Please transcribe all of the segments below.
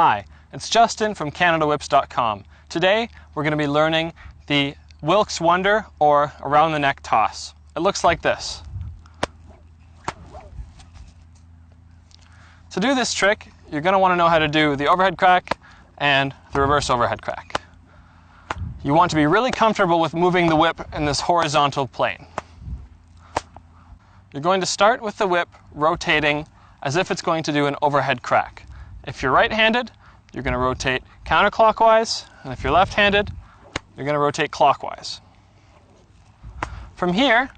Hi, it's Justin from CanadaWhips.com. Today we're going to be learning the Wilks Wonder or around the neck toss. It looks like this. To do this trick, you're going to want to know how to do the overhead crack and the reverse overhead crack. You want to be really comfortable with moving the whip in this horizontal plane. You're going to start with the whip rotating as if it's going to do an overhead crack. If you're right-handed, you're going to rotate counterclockwise, and if you're left-handed, you're going to rotate clockwise. From here,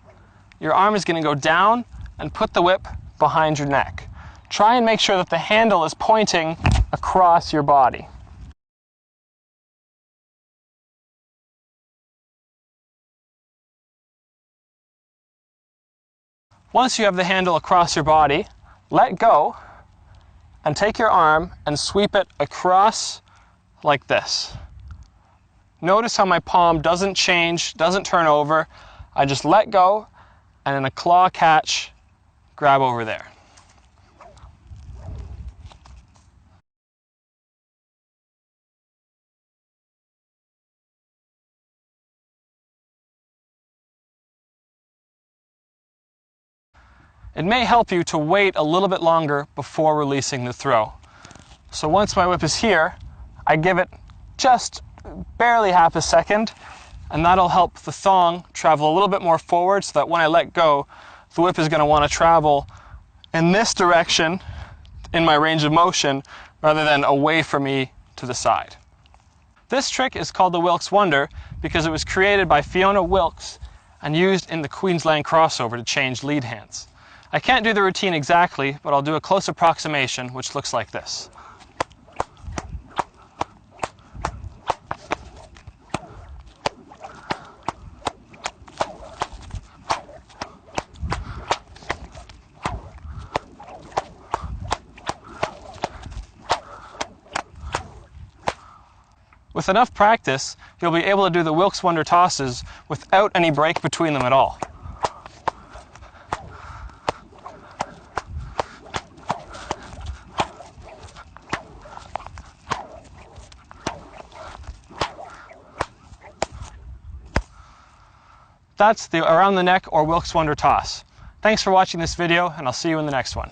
your arm is going to go down and put the whip behind your neck. Try and make sure that the handle is pointing across your body. Once you have the handle across your body, let go and take your arm and sweep it across like this. Notice how my palm doesn't change, doesn't turn over. I just let go and in a claw catch, grab over there. It may help you to wait a little bit longer before releasing the throw. So once my whip is here, I give it just barely half a second, and that'll help the thong travel a little bit more forward so that when I let go, the whip is going to want to travel in this direction in my range of motion rather than away from me to the side. This trick is called the Wilks Wonder because it was created by Fiona Wilks and used in the Queensland crossover to change lead hands. I can't do the routine exactly, but I'll do a close approximation, which looks like this. With enough practice, you'll be able to do the Wilks Wonder tosses without any break between them at all. That's the around the neck or Wilks Wonder toss. Thanks for watching this video, and I'll see you in the next one.